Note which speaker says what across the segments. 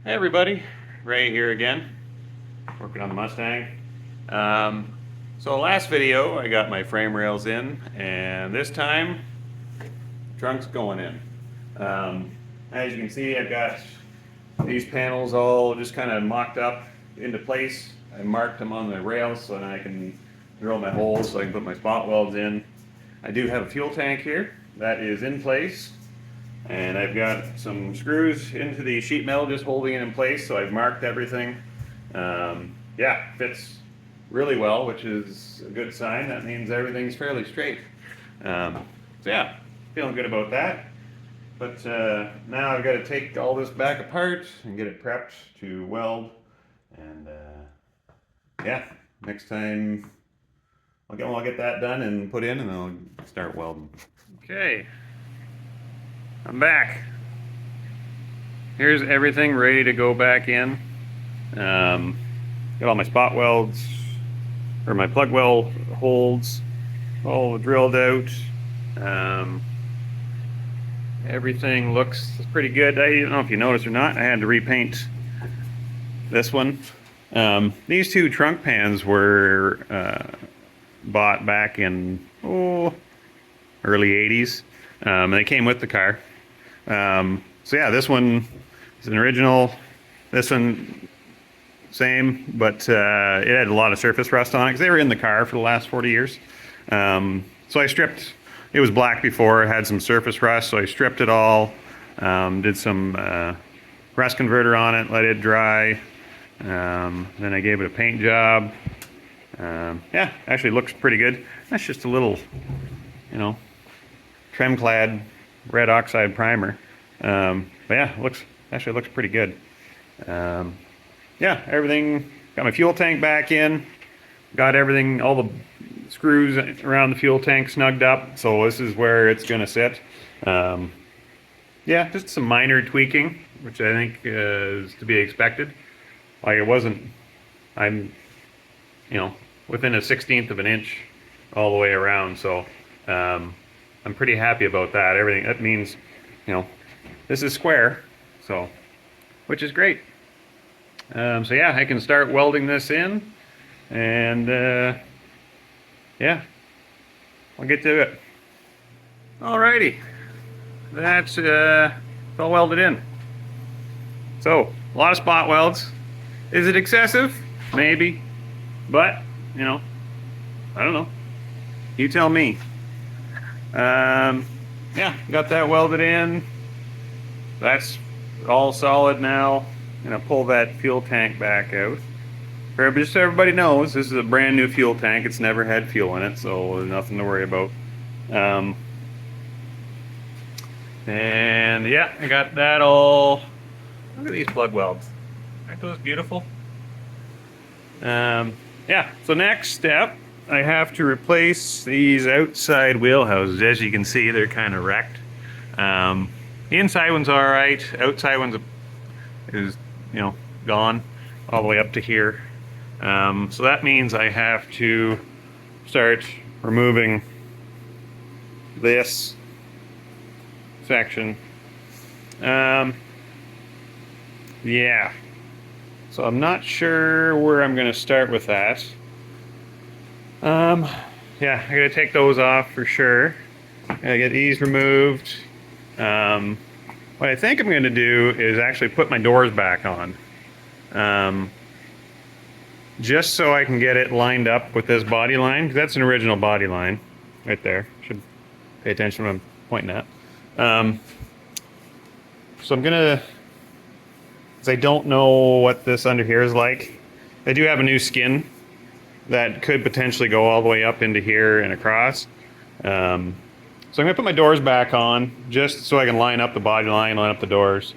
Speaker 1: Hey everybody, Ray here again, working on the Mustang. So last video I got my frame rails in, and this time trunk's going in. As you can see, I've got these panels all just kind of mocked up into place. I marked them on the rails so that I can drill my holes so I can put my spot welds in. I do have a fuel tank here that is in place. And I've got some screws into the sheet metal just holding it in place, so I've marked everything. Yeah, fits really well, which is a good sign. That means everything's fairly straight. So yeah, feeling good about that. But now I've got to take all this back apart and get it prepped to weld. And yeah, next time I'll get that done and put in, and then I'll start welding. Okay. I'm back. Here's everything ready to go back in. Got all my spot welds, or my plug weld holds, all drilled out. Everything looks pretty good. I don't know if you noticed or not, I had to repaint this one. These two trunk pans were bought back in early 80s. They came with the car. So yeah, this one is an original. This one, same, but it had a lot of surface rust on it because they were in the car for the last 40 years. So I stripped. It was black before. It had some surface rust, so I stripped it all. Did some rust converter on it, let it dry. Then I gave it a paint job. Yeah, actually looks pretty good. That's just a little, trim clad red oxide primer. But yeah, actually looks pretty good. Yeah, everything, got my fuel tank back in, got everything, all the screws around the fuel tank snugged up, so this is where it's gonna sit. Yeah, just some minor tweaking, which I think is to be expected. Like I'm within a 1/16 of an inch all the way around, so I'm pretty happy about that. Everything, that means, this is square, so, which is great. So yeah, I can start welding this in, and yeah, I'll get to it. Alrighty, that's all welded in. So, a lot of spot welds. Is it excessive? Maybe, but, I don't know. You tell me. Yeah, got that welded in. That's all solid now. I'm gonna pull that fuel tank back out. Just so everybody knows, this is a brand new fuel tank. It's never had fuel in it, so there's nothing to worry about. And yeah, I got that all. Look at these plug welds. Aren't those beautiful? Yeah, so next step, I have to replace these outside wheel houses. As you can see, they're kind of wrecked. The inside one's all right. Outside one's is gone all the way up to here. So that means I have to start removing this section. Yeah. So I'm not sure where I'm going to start with that. Yeah, I gotta take those off for sure. Gotta get these removed. What I think I'm gonna do is actually put my doors back on. Just so I can get it lined up with this body line, 'cause that's an original body line right there. Should pay attention when I'm pointing at. So I'm gonna, because I don't know what this under here is like. I do have a new skin that could potentially go all the way up into here and across. So I'm gonna put my doors back on just so I can line up the body line, line up the doors.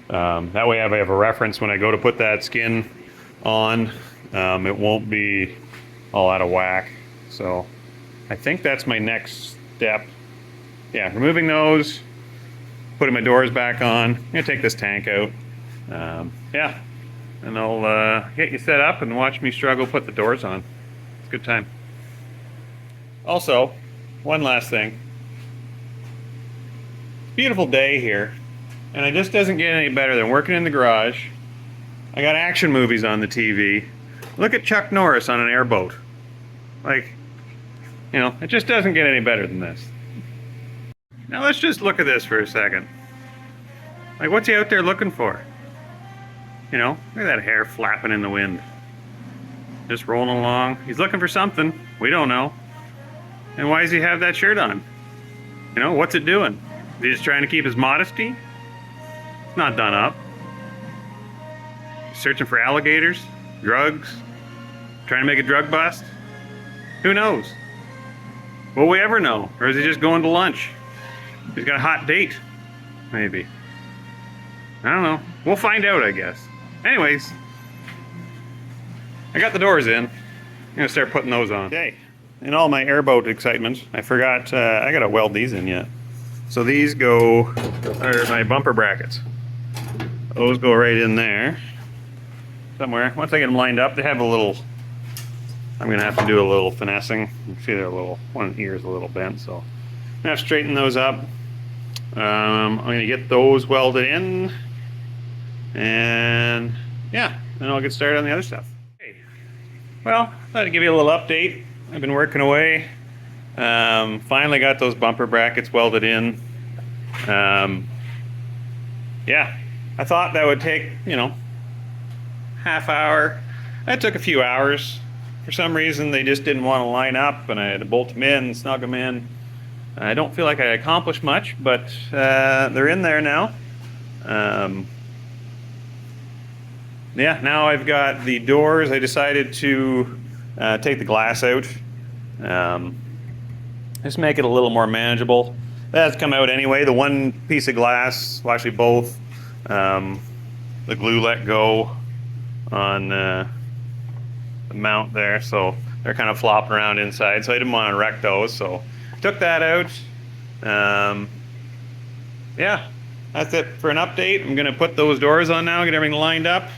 Speaker 1: That way I have a reference when I go to put that skin on. It won't be all out of whack. So I think that's my next step. Yeah, removing those, putting my doors back on. I'm gonna take this tank out. Yeah, and I'll get you set up and watch me struggle put the doors on. It's a good time. Also, one last thing. Beautiful day here, and it just doesn't get any better than working in the garage I got action movies on the TV. Look at Chuck Norris on an airboat. Like, you know, it just doesn't get any better than this. Now let's just look at this for a second. Like, what's he out there looking for? You know, look at that hair flapping in the wind. Just rolling along. He's looking for something. We don't know. And why does he have that shirt on? You know, what's it doing? Is he just trying to keep his modesty? It's not done up. Searching for alligators? Drugs? Trying to make a drug bust? Who knows? Will we ever know? Or is he just going to lunch? He's got a hot date. Maybe. I don't know. We'll find out, I guess. Anyways, I got the doors in. I'm gonna start putting those on. Okay. In all my airboat excitement, I forgot I gotta weld these in yet. So these are my bumper brackets. Those go right in there somewhere. Once I get them lined up, they have a little. I'm gonna have to do a little finessing. You see, they're a little. One ear is a little bent, so I'm gonna have to straighten those up. I'm gonna get those welded in, and yeah, then I'll get started on the other stuff. Okay. Well, I thought I'd give you a little update. I've been working away. Finally got those bumper brackets welded in. Yeah, I thought that would take, you know, half hour. That took a few hours. For some reason, they just didn't want to line up, and I had to bolt them in, snug them in. I don't feel like I accomplished much, but they're in there now. Yeah, now I've got the doors. I decided to take the glass out. Just make it a little more manageable. That's come out anyway. The one piece of glass, well, actually both, the glue let go on the mount there, so they're kind of flopping around inside, so I didn't want to wreck those, so took that out. Yeah, that's it for an update. I'm gonna put those doors on now, get everything lined up.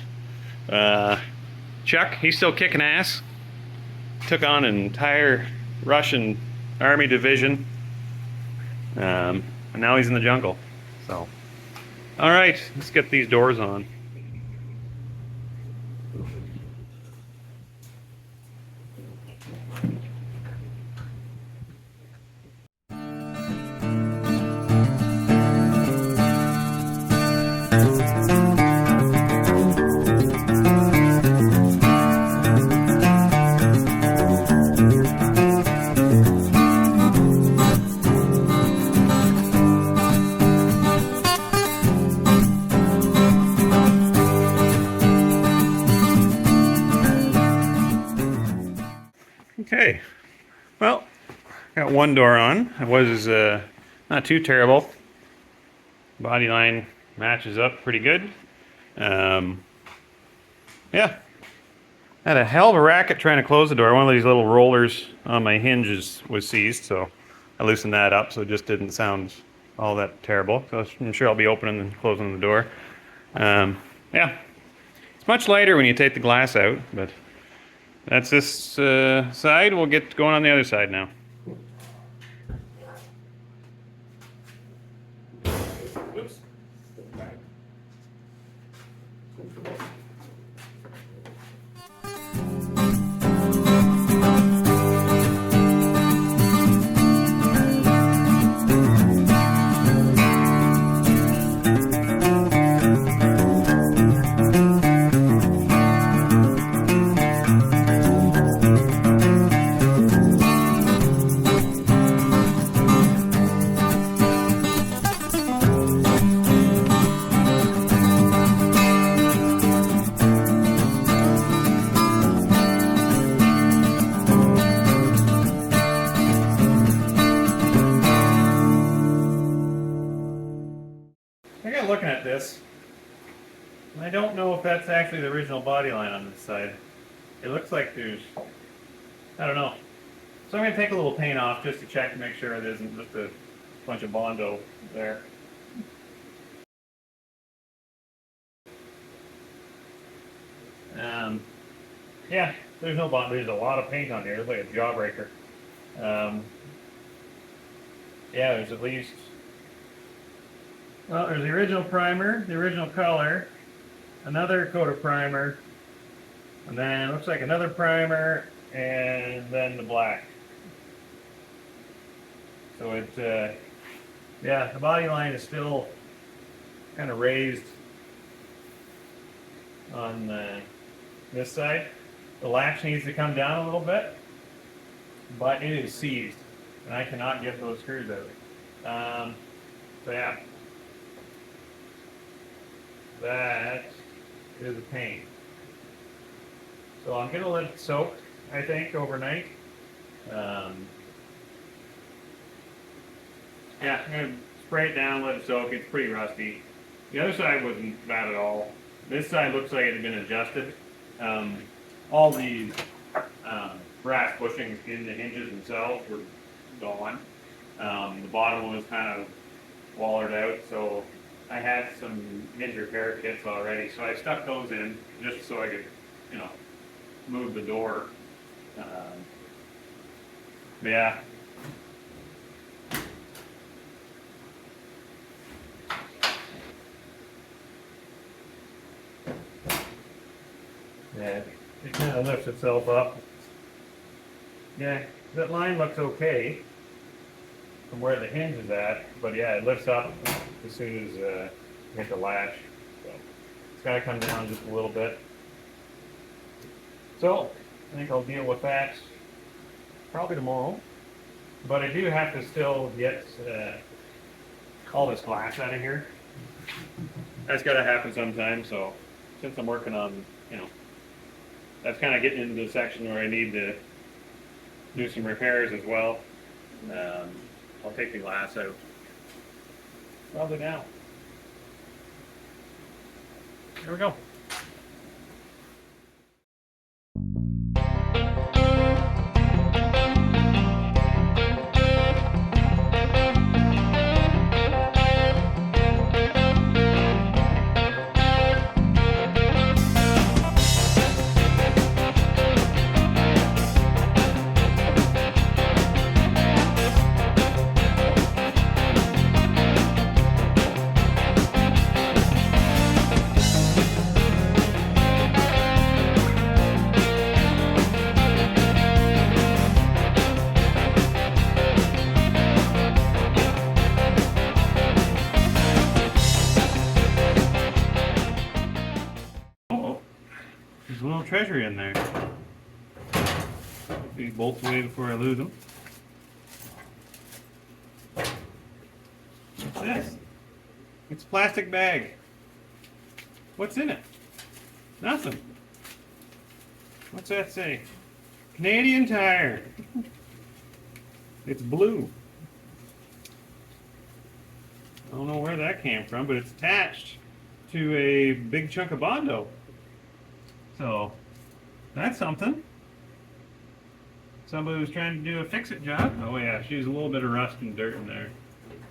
Speaker 1: Chuck, he's still kicking ass. Took on an entire Russian army division, and now he's in the jungle. So, all right, let's get these doors on. Okay, well, got one door on. It was not too terrible. Body line matches up pretty good. Yeah, had a hell of a racket trying to close the door. One of these little rollers on my hinges was seized, so I loosened that up so it just didn't sound all that terrible. So I'm sure I'll be opening and closing the door. Yeah, it's much lighter when you take the glass out, but that's this side. We'll get going on the other side now. Oops. I got looking at this, and I don't know if that's actually the original body line on this side. It looks like there's, I don't know. So I'm going to take a little paint off just to check to make sure it isn't just a bunch of Bondo there. Yeah, there's no Bondo. There's a lot of paint on here. It's like a jawbreaker. Yeah, there's at least, well, there's the original primer, the original color. another coat of primer, and then looks like another primer, and then the black. So it, yeah, the body line is still kind of raised on this side. The latch needs to come down a little bit, but it is seized, and I cannot get those screws out. So yeah, that is a pain. So I'm gonna let it soak, I think, overnight. Yeah, I'm gonna spray it down, let it soak. It's pretty rusty. The other side wasn't bad at all. This side looks like it had been adjusted. All the brass bushings in the hinges themselves were gone. The bottom was kind of wallered out, so I had some hinge repair kits already, so I stuck those in just so I could, you know, move the door. But yeah. Yeah, it kind of lifts itself up. Yeah, that line looks okay from where the hinge is at, but yeah, it lifts up as soon as you hit the latch. So it's got to come down just a little bit. So I think I'll deal with that probably tomorrow. But I do have to still get all this glass out of here. That's got to happen sometime. So since I'm working on, you know, that's kind of getting into the section where I need to do some repairs as well. I'll take the glass out probably now. Here we go. There's a little treasure in there. Put these bolts away before I lose them. What's this? It's a plastic bag. What's in it? Nothing. What's that say? Canadian Tire. It's blue. I don't know where that came from, but it's attached to a big chunk of Bondo. So, that's something. Somebody was trying to do a fix-it job. Oh yeah, she's a little bit of rust and dirt in there.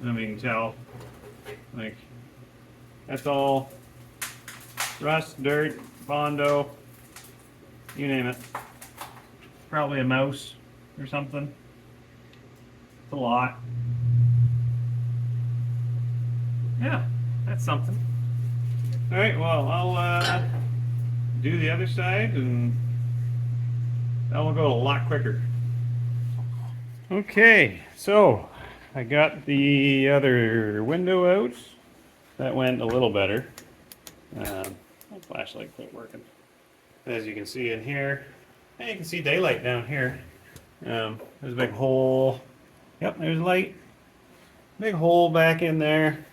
Speaker 1: I mean, you can tell. Like, that's all rust, dirt, Bondo, you name it. Probably a mouse or something. It's a lot. Yeah, that's something. Alright, well, I'll do the other side and that will go a lot quicker. Okay, so I got the other window out. That went a little better. My flashlight quit working. As you can see in here, and you can see daylight down here. There's a big hole. Yep, there's light. Big hole back in there.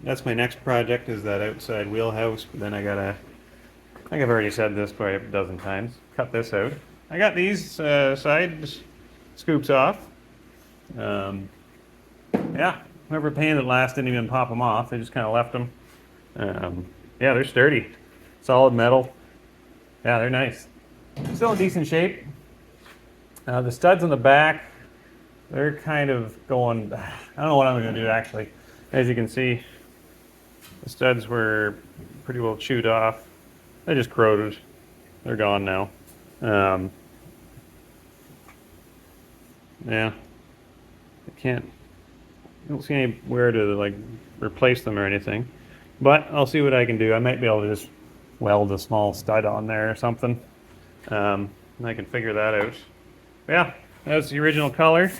Speaker 1: That's my next project, is that outside wheelhouse, but then I gotta, I think I've already said this probably a dozen times, cut this out. I got these side scoops off. Yeah, whoever painted it last didn't even pop them off, they just kind of left them. Yeah, they're sturdy, solid metal. Yeah, they're nice. Still in decent shape. The studs on the back, they're kind of going, I don't know what I'm going to do actually. As you can see, the studs were pretty well chewed off. They just corroded. They're gone now. Yeah, I don't see anywhere to like replace them or anything. But I'll see what I can do. I might be able to just weld a small stud on there or something. And I can figure that out. Yeah, that's the original color.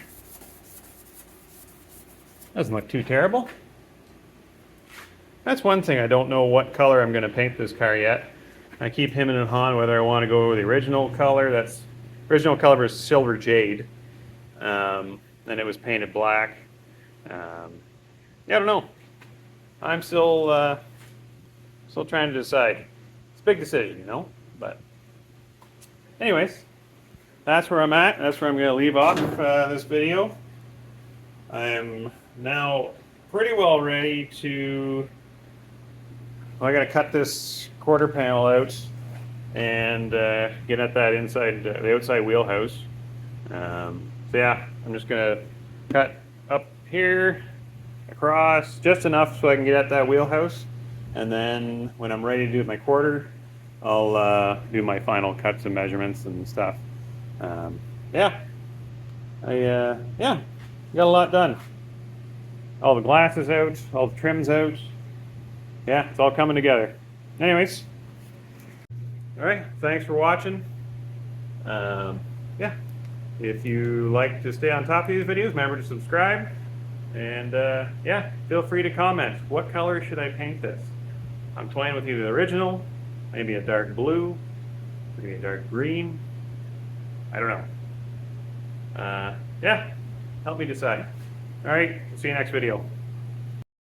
Speaker 1: Doesn't look too terrible. That's one thing, I don't know what color I'm going to paint this car yet. I keep hemming and hawing whether I want to go with the original color. That's original color was silver jade, and it was painted black. Yeah, I don't know. I'm still trying to decide. It's a big decision, you know. But anyways, that's where I'm at. That's where I'm going to leave off this video. I am now pretty well ready to. Well, I got to cut this quarter panel out and get at that inside, the outside wheelhouse. So yeah, I'm just gonna cut up here, across, just enough so I can get at that wheelhouse. And then when I'm ready to do my quarter, I'll do my final cuts and measurements and stuff. Yeah, yeah, got a lot done. All the glass is out, all the trim's out. Yeah, it's all coming together. Anyways, all right, thanks for watching. Yeah, if you like to stay on top of these videos, remember to subscribe. And yeah, feel free to comment. What color should I paint this? I'm toying with either the original, maybe a dark blue, maybe a dark green. I don't know. Yeah, help me decide. All right, see you next video.